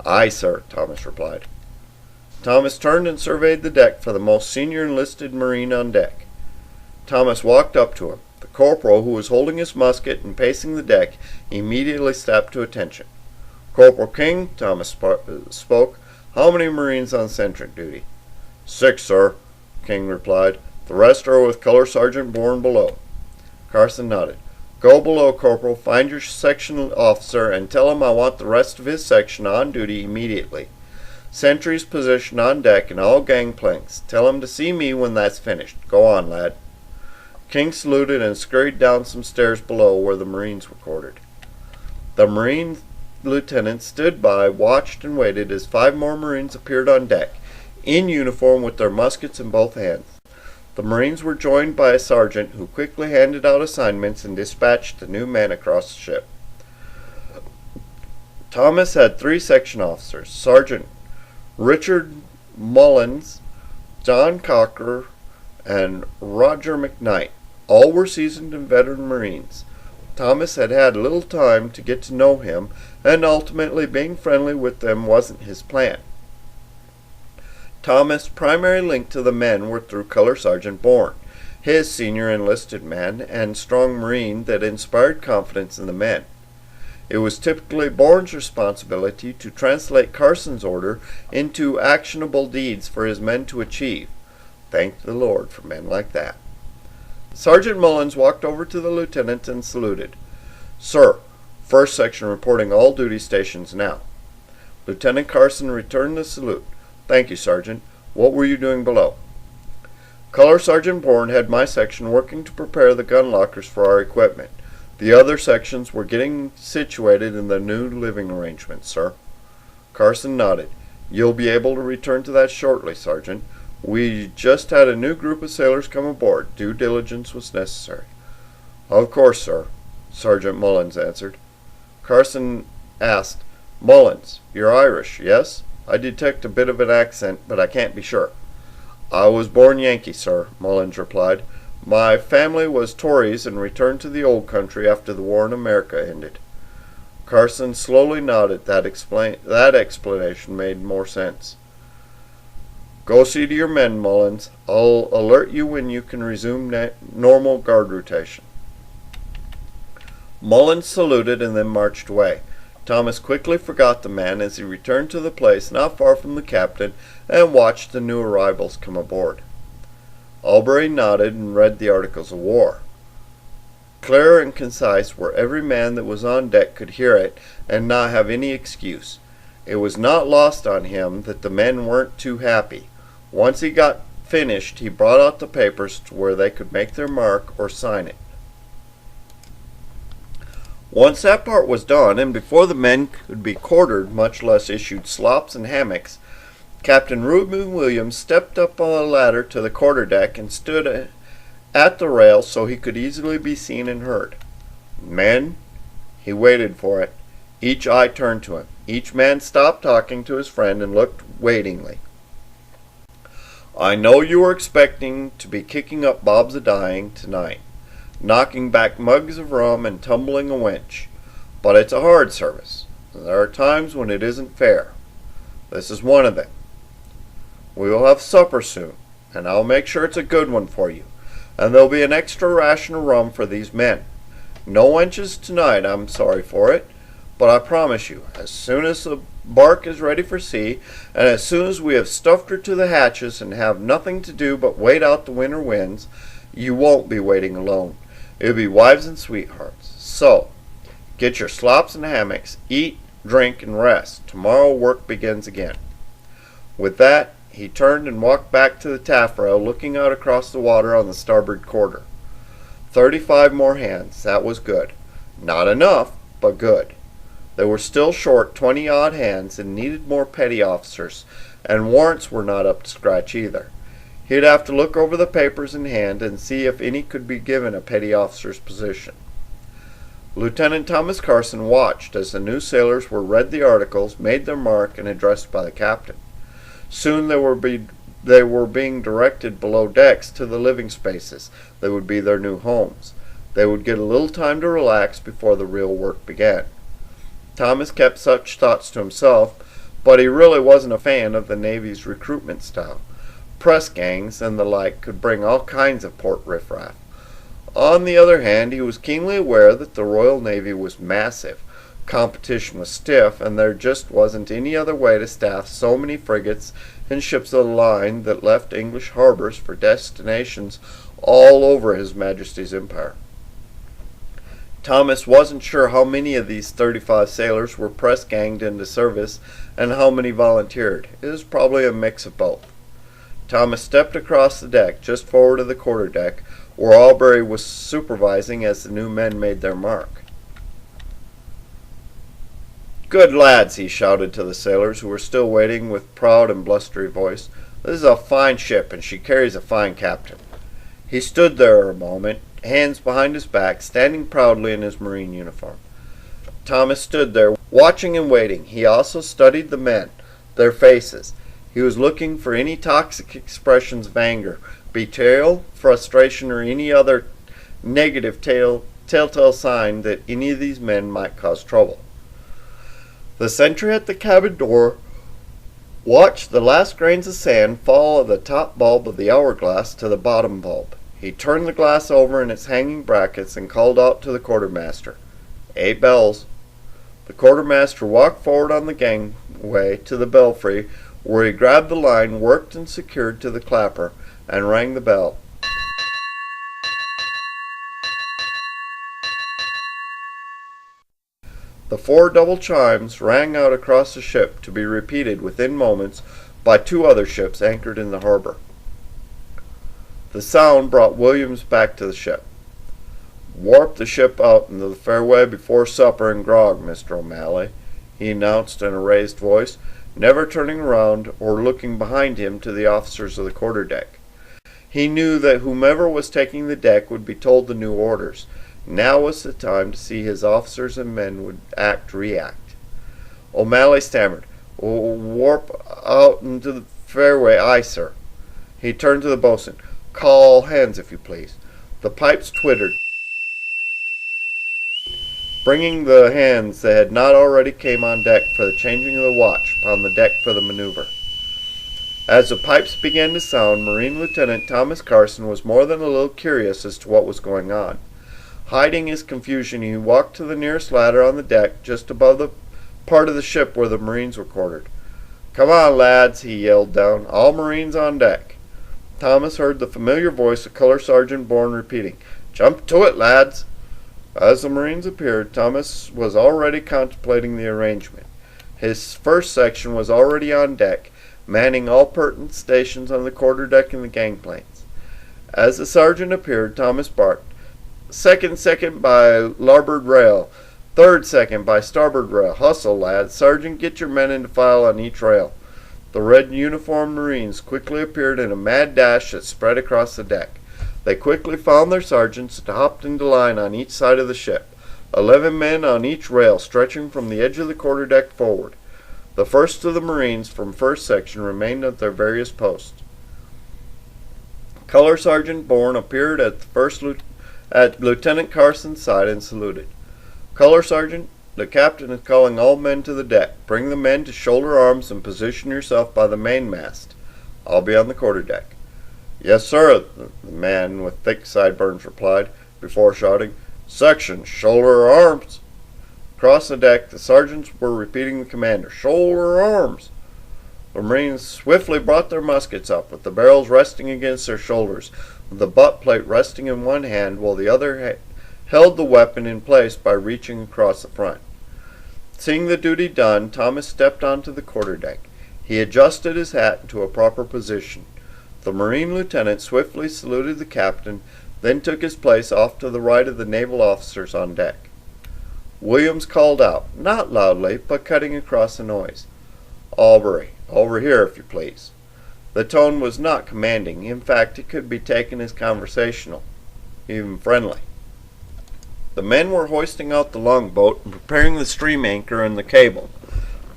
S1: "Aye, sir," Thomas replied. Thomas turned and surveyed the deck for the most senior enlisted Marine on deck. Thomas walked up to him. The corporal, who was holding his musket and pacing the deck, immediately stepped to attention. "Corporal King," Thomas spoke, "how many Marines on sentry duty?" "6, sir," King replied. "The rest are with Color Sergeant Bourne below." Carson nodded. "Go below, Corporal, find your section officer, and tell him I want the rest of his section on duty immediately. Sentries positioned on deck and all gangplanks. Tell him to see me when that's finished. Go on, lad." King saluted and scurried down some stairs below where the Marines were quartered. The Marine lieutenant stood by, watched, and waited as 5 more Marines appeared on deck, in uniform with their muskets in both hands. The Marines were joined by a sergeant who quickly handed out assignments and dispatched the new men across the ship. Thomas had 3 section officers, Sergeant Richard Mullins, John Cocker, and Roger McKnight. All were seasoned and veteran Marines. Thomas had had little time to get to know him, and ultimately being friendly with them wasn't his plan. Thomas' primary link to the men were through Color Sergeant Bourne, his senior enlisted man and strong Marine that inspired confidence in the men. It was typically Bourne's responsibility to translate Carson's order into actionable deeds for his men to achieve. Thank the Lord for men like that. Sergeant Mullins walked over to the lieutenant and saluted. "Sir, first section reporting all duty stations now." Lieutenant Carson returned the salute. "Thank you, Sergeant. What were you doing below?" "Color Sergeant Bourne had my section working to prepare the gun lockers for our equipment. The other sections were getting situated in the new living arrangements, sir." Carson nodded. "You'll be able to return to that shortly, Sergeant. We just had a new group of sailors come aboard. Due diligence was necessary." "Of course, sir," Sergeant Mullins answered. Carson asked, "Mullins, you're Irish, yes? I detect a bit of an accent, but I can't be sure." "I was born Yankee, sir," Mullins replied. "My family was Tories and returned to the old country after the war in America ended." Carson slowly nodded. That explanation made more sense. "Go see to your men, Mullins. I'll alert you when you can resume normal guard rotation." Mullins saluted and then marched away. Thomas quickly forgot the man as he returned to the place not far from the captain and watched the new arrivals come aboard. Albury nodded and read the Articles of War. Clear and concise, where every man that was on deck could hear it and not have any excuse. It was not lost on him that the men weren't too happy. Once he got finished, he brought out the papers to where they could make their mark or sign it. Once that part was done, and before the men could be quartered, much less issued slops and hammocks, Captain Reuben Williams stepped up on a ladder to the quarterdeck and stood at the rail so he could easily be seen and heard. Men, he waited for it. Each eye turned to him. Each man stopped talking to his friend and looked waitingly. I know you were expecting to be kicking up Bob's a-dying tonight, knocking back mugs of rum and tumbling a winch, but it's a hard service. There are times when it isn't fair. This is one of them. We will have supper soon, and I'll make sure it's a good one for you, and there'll be an extra ration of rum for these men. No wenches tonight, I'm sorry for it, but I promise you, as soon as the bark is ready for sea, and as soon as we have stuffed her to the hatches and have nothing to do but wait out the winter winds, you won't be waiting alone. It'll be wives and sweethearts. So, get your slops and hammocks, eat, drink, and rest. Tomorrow work begins again. With that, he turned and walked back to the taffrail, looking out across the water on the starboard quarter. 35 more hands. That was good. Not enough, but good. They were still short 20-odd hands and needed more petty officers, and warrants were not up to scratch either. He'd have to look over the papers in hand and see if any could be given a petty officer's position. Lieutenant Thomas Carson watched as the new sailors were read the articles, made their mark, and addressed by the captain. Soon they were being directed below decks to the living spaces that would be their new homes. They would get a little time to relax before the real work began. Thomas kept such thoughts to himself, but he really wasn't a fan of the Navy's recruitment style. Press gangs and the like could bring all kinds of port riffraff. On the other hand, he was keenly aware that the Royal Navy was massive. Competition was stiff, and there just wasn't any other way to staff so many frigates and ships of the line that left English harbors for destinations all over His Majesty's Empire. Thomas wasn't sure how many of these 35 sailors were press-ganged into service and how many volunteered. It was probably a mix of both. Thomas stepped across the deck, just forward of the quarterdeck, where Albury was supervising as the new men made their mark. "Good lads," he shouted to the sailors, who were still waiting with proud and blustery voice. "This is a fine ship, and she carries a fine captain." He stood there a moment, hands behind his back, standing proudly in his marine uniform. Thomas stood there, watching and waiting. He also studied the men, their faces. He was looking for any toxic expressions of anger, betrayal, frustration, or any other negative telltale sign that any of these men might cause trouble. The sentry at the cabin door watched the last grains of sand fall of the top bulb of the hourglass to the bottom bulb. He turned the glass over in its hanging brackets and called out to the quartermaster, 8 bells. The quartermaster walked forward on the gangway to the belfry, where he grabbed the line worked and secured to the clapper, and rang the bell. The 4 double chimes rang out across the ship, to be repeated within moments by 2 other ships anchored in the harbor. The sound brought Williams back to the ship. "Warp the ship out into the fairway before supper and grog, Mr. O'Malley," he announced in a raised voice, never turning round or looking behind him to the officers of the quarterdeck. He knew that whomever was taking the deck would be told the new orders. Now was the time to see his officers and men would react. O'Malley stammered, "Warp out into the fairway, aye, sir." He turned to the boatswain. "Call all hands, if you please." The pipes twittered, bringing the hands that had not already came on deck for the changing of the watch upon the deck for the maneuver. As the pipes began to sound, Marine Lieutenant Thomas Carson was more than a little curious as to what was going on. Hiding his confusion, he walked to the nearest ladder on the deck, just above the part of the ship where the Marines were quartered. "Come on, lads," he yelled down. "All Marines on deck." Thomas heard the familiar voice of Color Sergeant Bourne repeating, "Jump to it, lads." As the Marines appeared, Thomas was already contemplating the arrangement. His first section was already on deck, manning all pertinent stations on the quarterdeck and the gangplanks. As the sergeant appeared, Thomas barked, Second by larboard rail. Third second by starboard rail. Hustle, lads. Sergeant, get your men into file on each rail. The red uniformed Marines quickly appeared in a mad dash that spread across the deck. They quickly found their sergeants and hopped into line on each side of the ship. 11 men on each rail, stretching from the edge of the quarterdeck forward. The first of the Marines from first section remained at their various posts. Color Sergeant Bourne appeared at Lieutenant Carson's side and saluted. Color Sergeant, the captain is calling all men to the deck. Bring the men to shoulder arms and position yourself by the mainmast. I'll be on the quarterdeck. Yes, sir, the man with thick sideburns replied, before shouting, Section, shoulder arms. Across the deck, the sergeants were repeating the command, shoulder arms. The Marines swiftly brought their muskets up, with the barrels resting against their shoulders, the butt plate resting in one hand, while the other held the weapon in place by reaching across the front. Seeing the duty done, Thomas stepped onto the quarterdeck. He adjusted his hat into a proper position. The Marine lieutenant swiftly saluted the captain, then took his place off to the right of the naval officers on deck. Williams called out, not loudly, but cutting across the noise, Albury, over here, if you please. The tone was not commanding. In fact, it could be taken as conversational, even friendly. The men were hoisting out the longboat and preparing the stream anchor and the cable.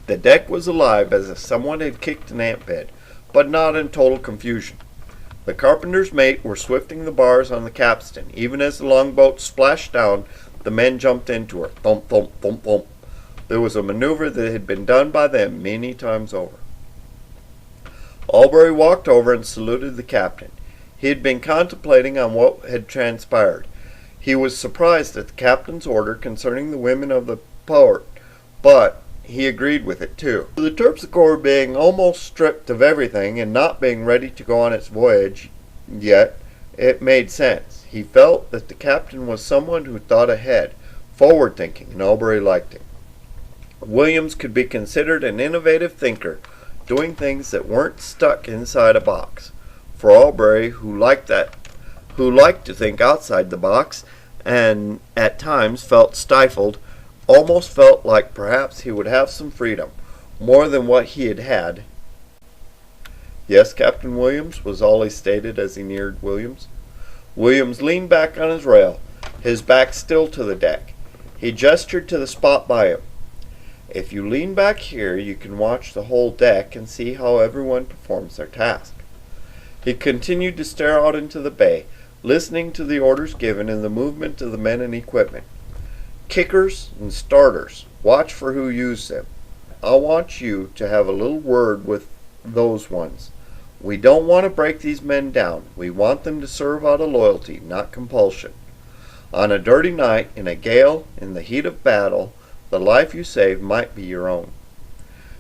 S1: The deck was alive as if someone had kicked an ant bed, but not in total confusion. The carpenter's mate were swifting the bars on the capstan. Even as the longboat splashed down, the men jumped into her. Thump, thump, thump, thump. There was a maneuver that had been done by them many times over. Albury walked over and saluted the captain. He had been contemplating on what had transpired. He was surprised at the captain's order concerning the women of the port, but he agreed with it too. The Terpsichore being almost stripped of everything and not being ready to go on its voyage yet, it made sense. He felt that the captain was someone who thought ahead, forward-thinking, and Albury liked him. Williams could be considered an innovative thinker, doing things that weren't stuck inside a box. For Albury, who liked to think outside the box, and at times felt stifled, almost felt like perhaps he would have some freedom, more than what he had had. Yes, Captain Williams, was all he stated as he neared Williams. Williams leaned back on his rail, his back still to the deck. He gestured to the spot by him. If you lean back here, you can watch the whole deck and see how everyone performs their task. He continued to stare out into the bay, listening to the orders given and the movement of the men and equipment. Kickers and starters, watch for who used them. I want you to have a little word with those ones. We don't want to break these men down. We want them to serve out of loyalty, not compulsion. On a dirty night, in a gale, in the heat of battle, the life you save might be your own.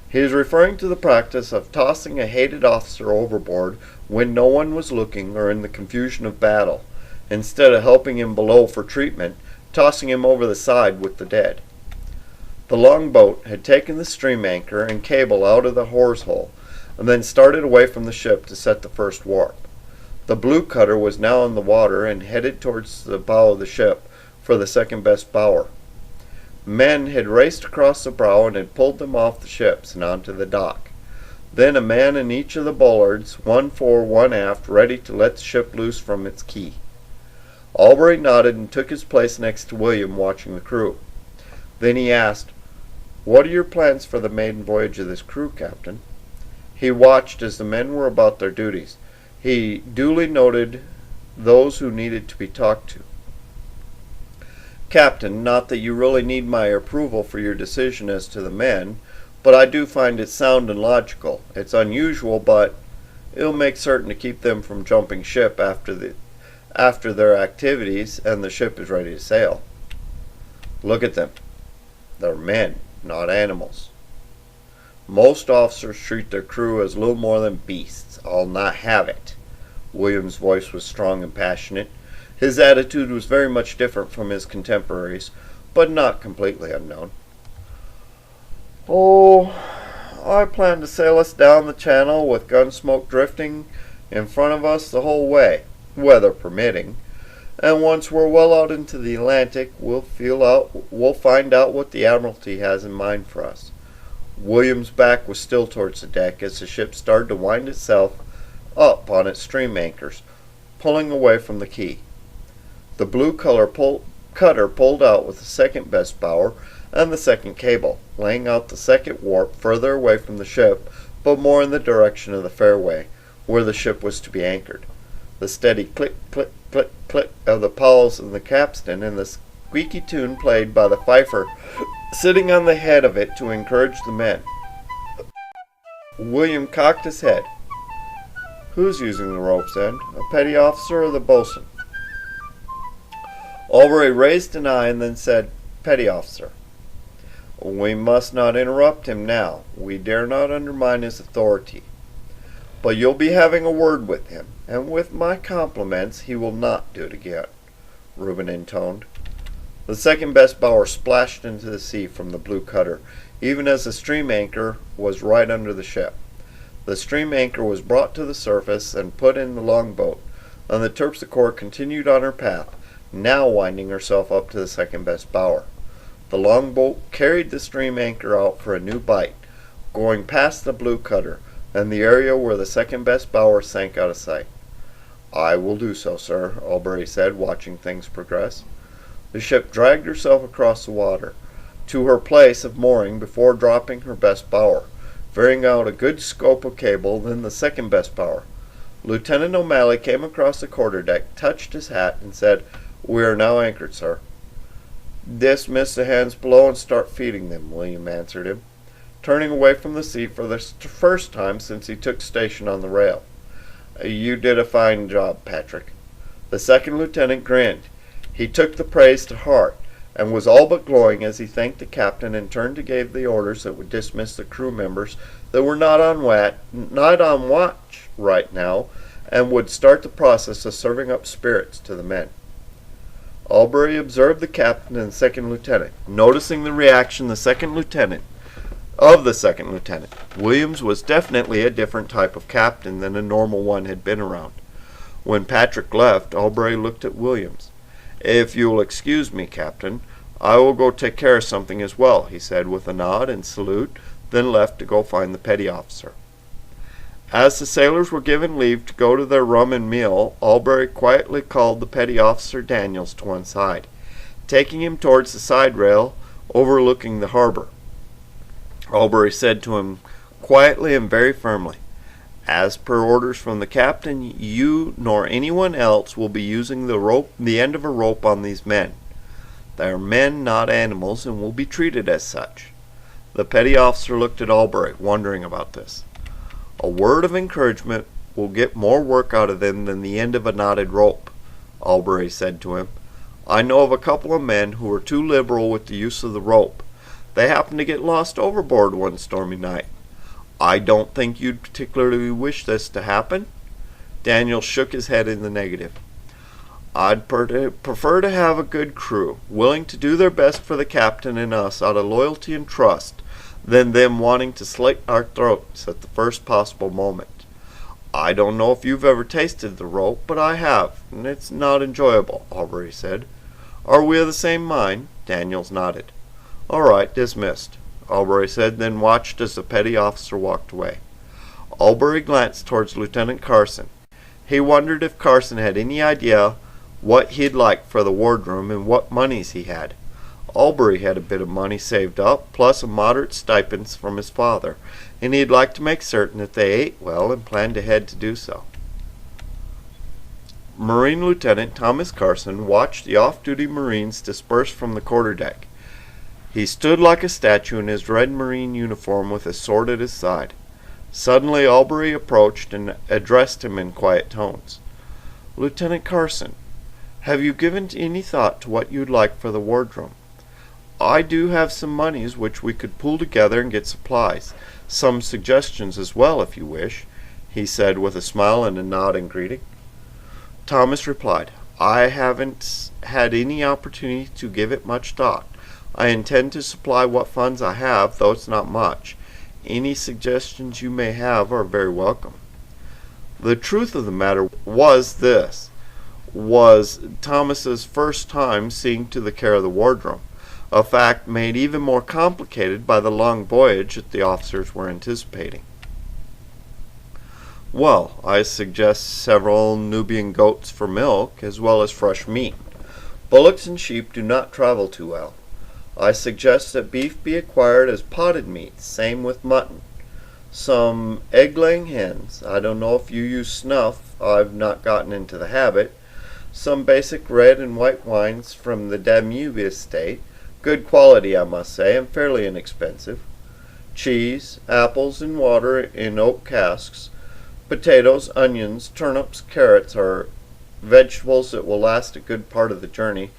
S1: He is referring to the practice of tossing a hated officer overboard when no one was looking or in the confusion of battle, instead of helping him below for treatment, tossing him over the side with the dead. The longboat had taken the stream anchor and cable out of the hawse hole, and then started away from the ship to set the first warp. The blue cutter was now in the water and headed towards the bow of the ship for the second best bower. Men had raced across the brow and had pulled them off the ships and onto the dock. Then a man in each of the bollards, one fore, one aft, ready to let the ship loose from its quay. Albury nodded and took his place next to William, watching the crew. Then he asked, "What are your plans for the maiden voyage of this crew, Captain?" He watched as the men were about their duties. He duly noted those who needed to be talked to. "Captain, not that you really need my approval for your decision as to the men, but I do find it sound and logical. It's unusual, but it'll make certain to keep them from jumping ship after their activities and the ship is ready to sail. Look at them. They're men, not animals. Most officers treat their crew as little more than beasts. I'll not have it." William's voice was strong and passionate. His attitude was very much different from his contemporaries, but not completely unknown. "Oh, I plan to sail us down the channel with gun smoke drifting in front of us the whole way, weather permitting. and once we're well out into the Atlantic, we'll find out what the Admiralty has in mind for us." William's back was still towards the deck as the ship started to wind itself up on its stream anchors, pulling away from the quay. The blue cutter pulled out with the second best bower and the second cable, laying out the second warp further away from the ship, but more in the direction of the fairway, where the ship was to be anchored. The steady click, click, click, click of the pawls and the capstan and the squeaky tune played by the fifer sitting on the head of it to encourage the men. William cocked his head. "Who's using the ropes end? A petty officer or the boatswain?" Albury raised an eye and then said, "Petty officer." "We must not interrupt him now. We dare not undermine his authority. But you'll be having a word with him, and with my compliments he will not do it again," Reuben intoned. The second best bower splashed into the sea from the blue cutter, even as the stream anchor was right under the ship. The stream anchor was brought to the surface and put in the longboat, and the Terpsichore continued on her path, now winding herself up to the second best bower. The longboat carried the stream anchor out for a new bite, going past the blue cutter and the area where the second best bower sank out of sight. "I will do so, sir," Albury said, watching things progress. The ship dragged herself across the water to her place of mooring before dropping her best bower, veering out a good scope of cable, then the second best bower. Lieutenant O'Malley came across the quarterdeck, touched his hat, and said, "We are now anchored, sir." "Dismiss the hands below and start feeding them," William answered him, turning away from the seat for the first time since he took station on the rail. "You did a fine job, Patrick." The second lieutenant grinned. He took the praise to heart, and was all but glowing as he thanked the captain and turned to give the orders that would dismiss the crew members that were not on watch right now, and would start the process of serving up spirits to the men. Albury observed the captain and the second lieutenant, noticing the reaction of the second lieutenant. Williams was definitely a different type of captain than a normal one had been around. When Patrick left, Albury looked at Williams. "If you'll excuse me, Captain, I will go take care of something as well," he said with a nod and salute, then left to go find the petty officer. As the sailors were given leave to go to their rum and meal, Albury quietly called the petty officer Daniels to one side, taking him towards the side rail overlooking the harbor. Albury said to him quietly and very firmly, "As per orders from the captain, you nor anyone else will be using the end of a rope on these men. They are men, not animals, and will be treated as such." The petty officer looked at Albury, wondering about this. "A word of encouragement will get more work out of them than the end of a knotted rope," Albury said to him. "I know of a couple of men who are too liberal with the use of the rope. They happened to get lost overboard one stormy night. I don't think you'd particularly wish this to happen?" Daniel shook his head in the negative. "I'd prefer to have a good crew, willing to do their best for the captain and us out of loyalty and trust, than them wanting to slit our throats at the first possible moment. I don't know if you've ever tasted the rope, but I have, and it's not enjoyable," Albury said. "Are we of the same mind?" Daniels nodded. "All right, dismissed," Albury said, then watched as the petty officer walked away. Albury glanced towards Lieutenant Carson. He wondered if Carson had any idea what he'd like for the wardroom and what moneys he had. Albury had a bit of money saved up, plus a moderate stipend from his father, and he'd like to make certain that they ate well and planned ahead to do so. Marine Lieutenant Thomas Carson watched the off-duty Marines disperse from the quarterdeck. He stood like a statue in his red Marine uniform with his sword at his side. Suddenly Albury approached and addressed him in quiet tones. "Lieutenant Carson, have you given any thought to what you'd like for the wardroom? I do have some moneys which we could pool together and get supplies. Some suggestions as well, if you wish," he said with a smile and a nod in greeting. Thomas replied, "I haven't had any opportunity to give it much thought. I intend to supply what funds I have, though it's not much. Any suggestions you may have are very welcome." The truth of the matter was this. was Thomas's first time seeing to the care of the wardroom, a fact made even more complicated by the long voyage that the officers were anticipating. "Well, I suggest several Nubian goats for milk, as well as fresh meat. Bullocks and sheep do not travel too well. I suggest that beef be acquired as potted meat, same with mutton. Some egg-laying hens. I don't know if you use snuff. I've not gotten into the habit. Some basic red and white wines from the Danube estate. Good quality, I must say, and fairly inexpensive. Cheese, apples, and water in oak casks. Potatoes, onions, turnips, carrots are vegetables that will last a good part of the journey.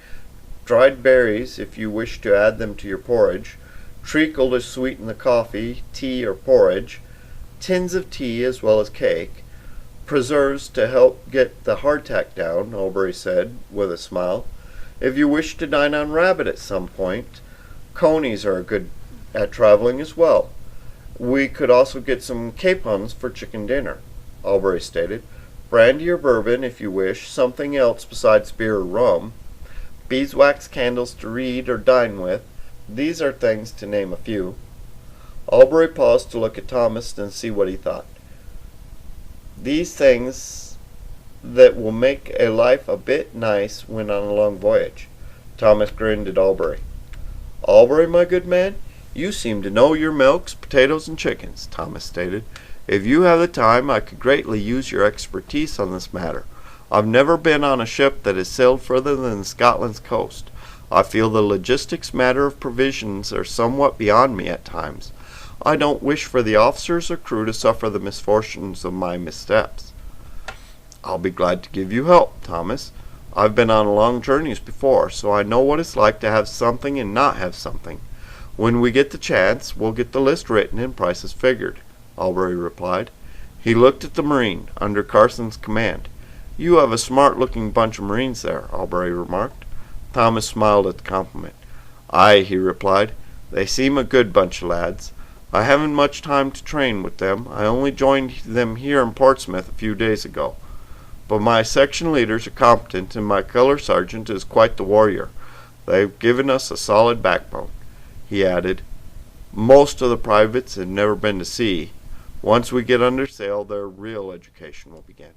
S1: Dried berries, if you wish to add them to your porridge. Treacle to sweeten the coffee, tea, or porridge. Tins of tea as well as cake. Preserves to help get the hardtack down," Albury said, with a smile. "If you wish to dine on rabbit at some point, conies are good at traveling as well. We could also get some capons for chicken dinner," Albury stated. "Brandy or bourbon, if you wish, something else besides beer or rum. Beeswax candles to read or dine with. These are things, to name a few." Albury paused to look at Thomas and see what he thought. "These things that will make a life a bit nice when on a long voyage." Thomas grinned at Albury. "Albury, my good man, you seem to know your milks, potatoes, and chickens," Thomas stated. "If you have the time, I could greatly use your expertise on this matter. I've never been on a ship that has sailed further than Scotland's coast. I feel the logistics matter of provisions are somewhat beyond me at times. I don't wish for the officers or crew to suffer the misfortunes of my missteps." "I'll be glad to give you help, Thomas. I've been on long journeys before, so I know what it's like to have something and not have something. When we get the chance, we'll get the list written and prices figured," Albury replied. He looked at the Marine, under Carson's command. "You have a smart-looking bunch of Marines there," Albury remarked. Thomas smiled at the compliment. "Aye," he replied. "They seem a good bunch of lads. I haven't much time to train with them. I only joined them here in Portsmouth a few days ago. But my section leaders are competent, and my colour sergeant is quite the warrior. They've given us a solid backbone." He added, "Most of the privates have never been to sea. Once we get under sail, their real education will begin."